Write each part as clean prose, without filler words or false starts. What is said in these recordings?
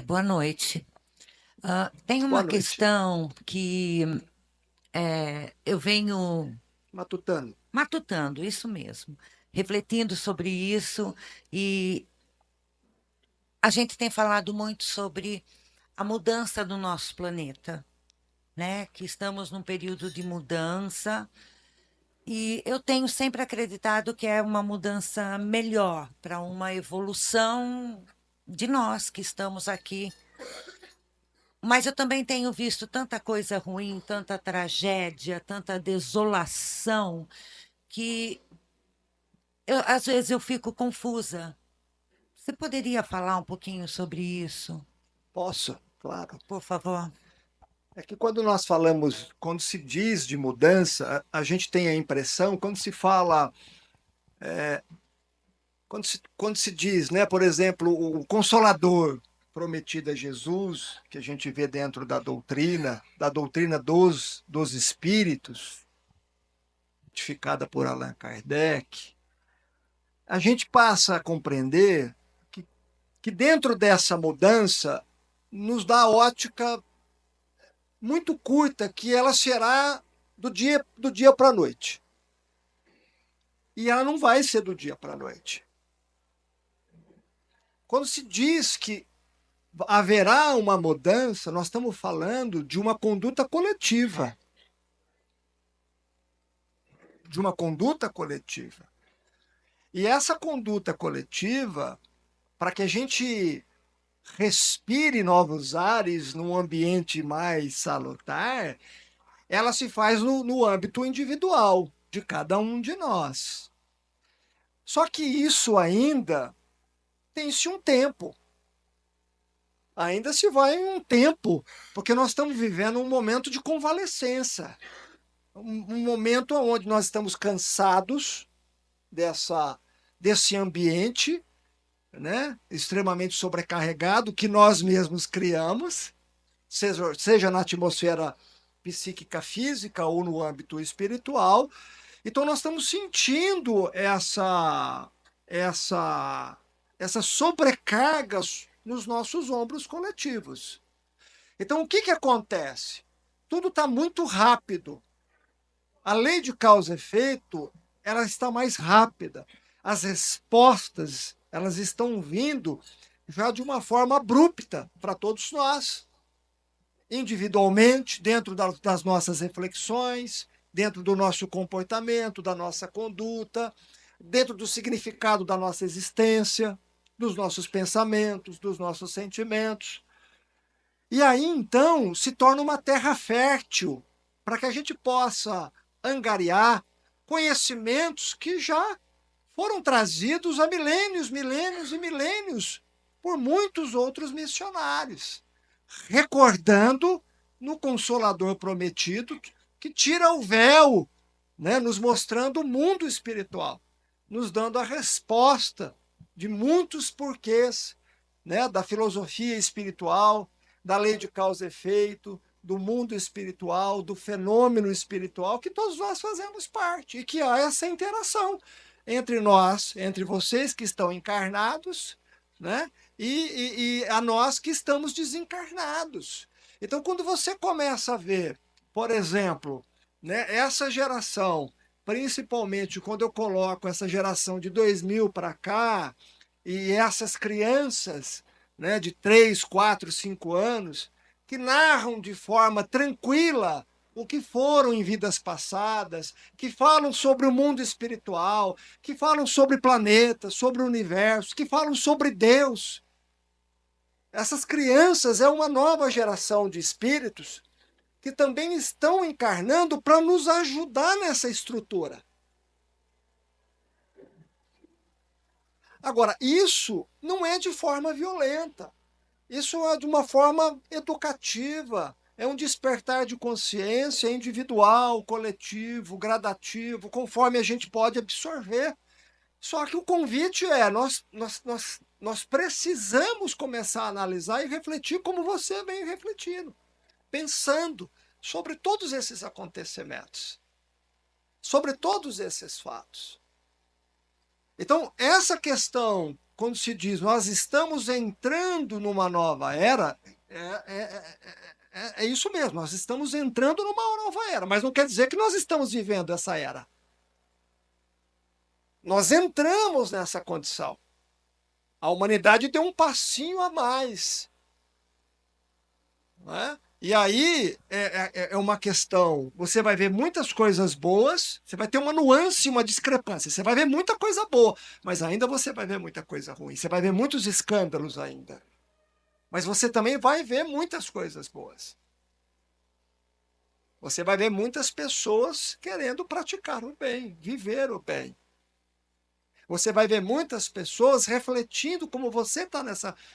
Boa noite. Tem Boa uma noite. questão que eu venho Matutano. matutando, isso mesmo, refletindo sobre isso, e a gente tem falado muito sobre a mudança do nosso planeta, né? Que estamos num período de mudança, e eu tenho sempre acreditado que é uma mudança melhor, para uma evolução de nós que estamos aqui. Mas eu também tenho visto tanta coisa ruim, tanta tragédia, tanta desolação, que às vezes eu fico confusa. Você poderia falar um pouquinho sobre isso, Posso? Claro. por favor? É que quando nós falamos, quando se diz de mudança, a gente tem a impressão, quando se fala, quando se diz, né, por exemplo, o Consolador prometido a Jesus, que a gente vê dentro da doutrina dos Espíritos, edificada por Allan Kardec, a gente passa a compreender que, que dentro dessa mudança nos dá ótica muito curta, que ela será do dia para a noite. E ela não vai ser do dia para a noite. Quando se diz que haverá uma mudança, nós estamos falando de uma conduta coletiva. De uma conduta coletiva. E essa conduta coletiva, para que a gente respire novos ares num ambiente mais salutar, ela se faz no âmbito individual de cada um de nós. Só que isso ainda tem-se um tempo. Ainda se vai um tempo, porque nós estamos vivendo um momento de convalescença, um momento onde nós estamos cansados desse ambiente, né, extremamente sobrecarregado, que nós mesmos criamos, seja na atmosfera psíquica física ou no âmbito espiritual. Então nós estamos sentindo essa essa sobrecarga nos nossos ombros coletivos. Então o que que acontece? Tudo está muito rápido. A lei de causa e efeito, ela está mais rápida. As respostas, elas estão vindo já de uma forma abrupta para todos nós, individualmente, dentro das nossas reflexões, dentro do nosso comportamento, da nossa conduta, dentro do significado da nossa existência, dos nossos pensamentos, dos nossos sentimentos. E aí, então, se torna uma terra fértil para que a gente possa angariar conhecimentos que já foram trazidos há milênios, milênios e milênios por muitos outros missionários, recordando no Consolador prometido que tira o véu, né, nos mostrando o mundo espiritual, nos dando a resposta de muitos porquês, né, da filosofia espiritual, da lei de causa e efeito, do mundo espiritual, do fenômeno espiritual, que todos nós fazemos parte, e que há essa interação entre nós, entre vocês que estão encarnados, né, e a nós que estamos desencarnados. Então, quando você começa a ver, por exemplo, né, essa geração, principalmente quando eu coloco essa geração de 2000 para cá, e essas crianças, né, de 3, 4, 5 anos, que narram de forma tranquila o que foram em vidas passadas, que falam sobre o mundo espiritual, que falam sobre planetas, sobre o universo, que falam sobre Deus. Essas crianças é uma nova geração de espíritos que também estão encarnando para nos ajudar nessa estrutura. Agora, isso não é de forma violenta. Isso é de uma forma educativa, é um despertar de consciência individual, coletivo, gradativo, conforme a gente pode absorver. Só que o convite é: nós precisamos começar a analisar e refletir como você vem refletindo, pensando sobre todos esses acontecimentos, sobre todos esses fatos. Então, essa questão quando se diz nós estamos entrando numa nova era, é isso mesmo, nós estamos entrando numa nova era, mas não quer dizer que nós estamos vivendo essa era. Nós entramos nessa condição. A humanidade deu um passinho a mais. Não é? E aí é uma questão, você vai ver muitas coisas boas, você vai ter uma nuance, uma discrepância, você vai ver muita coisa boa, mas ainda você vai ver muita coisa ruim, você vai ver muitos escândalos ainda. Mas você também vai ver muitas coisas boas. Você vai ver muitas pessoas querendo praticar o bem, viver o bem. Você vai ver muitas pessoas refletindo como você está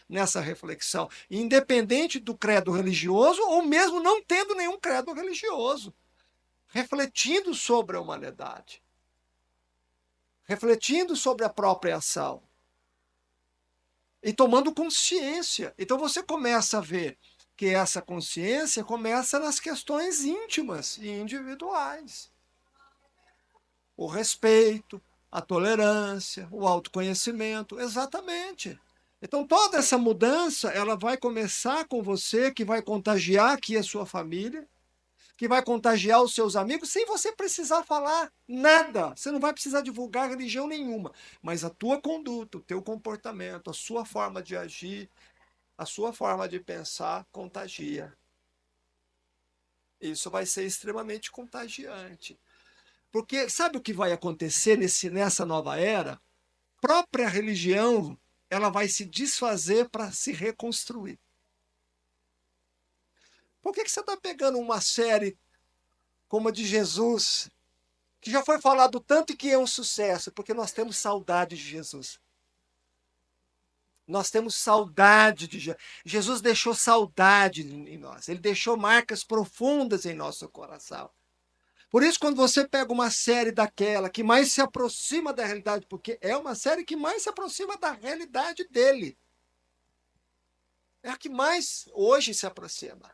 nessa reflexão, independente do credo religioso ou mesmo não tendo nenhum credo religioso, refletindo sobre a humanidade, refletindo sobre a própria ação e tomando consciência. Então você começa a ver que essa consciência começa nas questões íntimas e individuais. O respeito, a tolerância, o autoconhecimento, exatamente. Então toda essa mudança, ela vai começar com você, que vai contagiar aqui a sua família, que vai contagiar os seus amigos, sem você precisar falar nada. Você não vai precisar divulgar religião nenhuma, mas a tua conduta, o teu comportamento, a sua forma de agir, a sua forma de pensar contagia. Isso vai ser extremamente contagiante. Porque sabe o que vai acontecer nessa nova era? A própria religião, ela vai se desfazer para se reconstruir. Por que você está pegando uma série como a de Jesus, que já foi falado tanto e que é um sucesso? Porque nós temos saudade de Jesus. Nós temos saudade de Jesus. Jesus deixou saudade em nós. Ele deixou marcas profundas em nosso coração. Por isso, quando você pega uma série daquela que mais se aproxima da realidade, porque é uma série que mais se aproxima da realidade dele. É a que mais hoje se aproxima.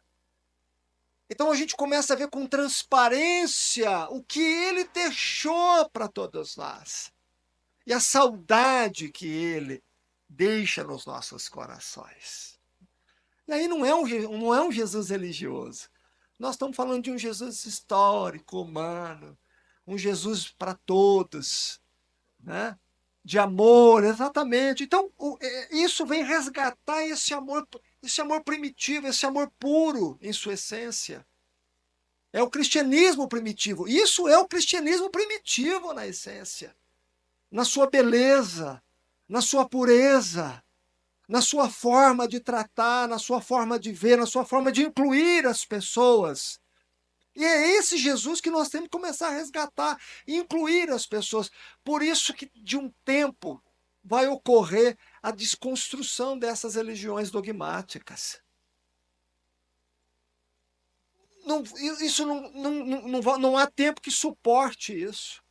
Então a gente começa a ver com transparência o que ele deixou para todos nós. E a saudade que ele deixa nos nossos corações. E aí não é um Jesus religioso. Nós estamos falando de um Jesus histórico, humano, um Jesus para todos, né? De amor, exatamente. Então, isso vem resgatar esse amor primitivo, esse amor puro em sua essência. É o cristianismo primitivo. Isso é o cristianismo primitivo na essência, na sua beleza, na sua pureza, na sua forma de tratar, na sua forma de ver, na sua forma de incluir as pessoas. E é esse Jesus que nós temos que começar a resgatar, incluir as pessoas. Por isso que de um tempo vai ocorrer a desconstrução dessas religiões dogmáticas. Não, isso não há tempo que suporte isso.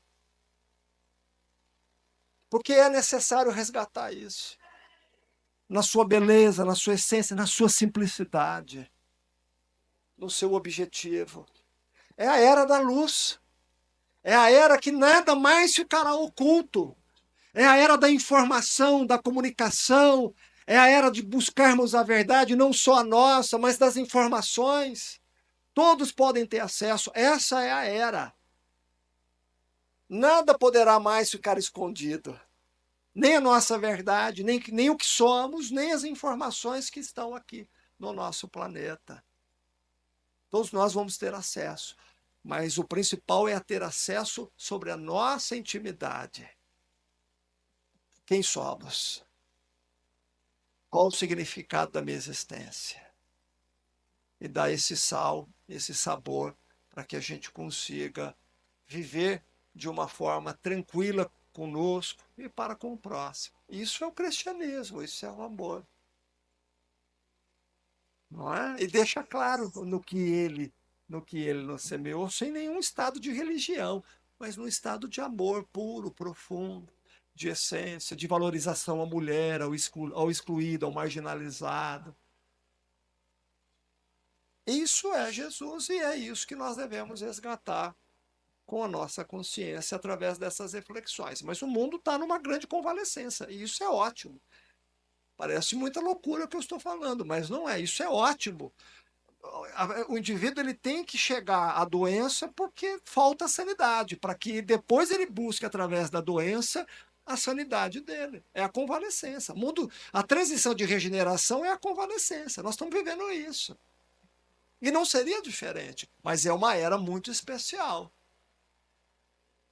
Porque é necessário resgatar isso. Na sua beleza, na sua essência, na sua simplicidade, no seu objetivo. É a era da luz. É a era que nada mais ficará oculto. É a era da informação, da comunicação. É a era de buscarmos a verdade, não só a nossa, mas das informações. Todos podem ter acesso. Essa é a era. Nada poderá mais ficar escondido. Nem a nossa verdade, nem o que somos, nem as informações que estão aqui no nosso planeta. Todos nós vamos ter acesso. Mas o principal é ter acesso sobre a nossa intimidade. Quem somos? Qual o significado da minha existência? E dar esse sal, esse sabor, para que a gente consiga viver de uma forma tranquila conosco e para com o próximo. Isso é o cristianismo, isso é o amor. Não é? E deixa claro no que ele nos semeou, sem nenhum estado de religião, mas num estado de amor puro, profundo, de essência, de valorização à mulher, ao excluído, ao marginalizado. Isso é Jesus e é isso que nós devemos resgatar com a nossa consciência através dessas reflexões. Mas o mundo está numa grande convalescência, e isso é ótimo. Parece muita loucura o que eu estou falando, mas não é. Isso é ótimo. O indivíduo ele tem que chegar à doença porque falta sanidade, para que depois ele busque, através da doença, a sanidade dele. É a convalescência. A transição de regeneração é a convalescência. Nós estamos vivendo isso. E não seria diferente, mas é uma era muito especial.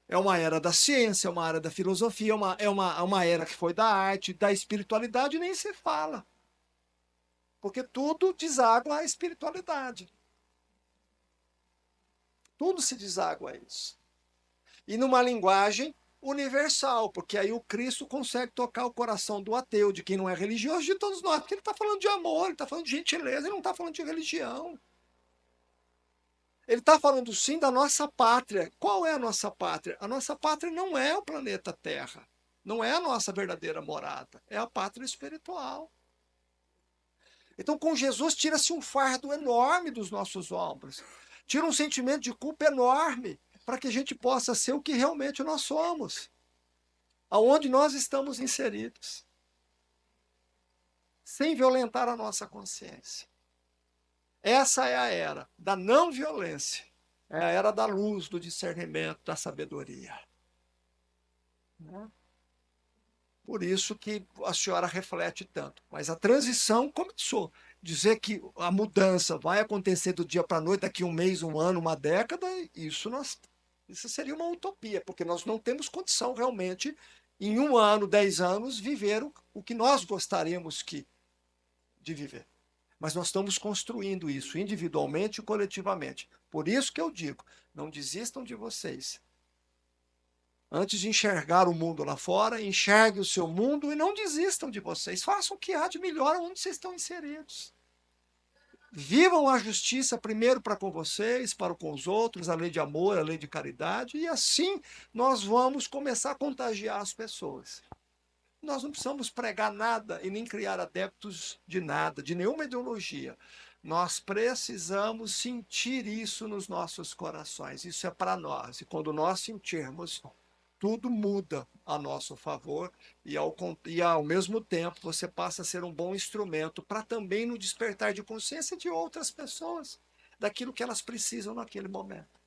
É uma era da ciência, é uma era da filosofia, é uma era que foi da arte, da espiritualidade, nem se fala. Porque tudo deságua à espiritualidade. Tudo se deságua a isso. E numa linguagem universal, porque aí o Cristo consegue tocar o coração do ateu, de quem não é religioso, de todos nós, porque ele está falando de amor, ele está falando de gentileza, ele não está falando de religião. Ele está falando sim da nossa pátria. Qual é a nossa pátria? A nossa pátria não é o planeta Terra. Não é a nossa verdadeira morada. É a pátria espiritual. Então, com Jesus, tira-se um fardo enorme dos nossos ombros. Tira um sentimento de culpa enorme para que a gente possa ser o que realmente nós somos. Aonde nós estamos inseridos. Sem violentar a nossa consciência. Essa é a era da não violência. É a era da luz, do discernimento, da sabedoria. Por isso que a senhora reflete tanto. Mas a transição começou. Dizer que a mudança vai acontecer do dia para a noite, daqui um mês, um ano, uma década, isso seria uma utopia, porque nós não temos condição realmente, em um ano, 10 anos, viver o que nós gostaríamos de viver. Mas nós estamos construindo isso individualmente e coletivamente. Por isso que eu digo, não desistam de vocês. Antes de enxergar o mundo lá fora, enxergue o seu mundo e não desistam de vocês. Façam o que há de melhor onde vocês estão inseridos. Vivam a justiça primeiro para com vocês, para com os outros, a lei de amor, a lei de caridade, e assim nós vamos começar a contagiar as pessoas. Nós não precisamos pregar nada e nem criar adeptos de nada, de nenhuma ideologia. Nós precisamos sentir isso nos nossos corações. Isso é para nós. E quando nós sentirmos, tudo muda a nosso favor e ao mesmo tempo você passa a ser um bom instrumento para também no despertar de consciência de outras pessoas, daquilo que elas precisam naquele momento.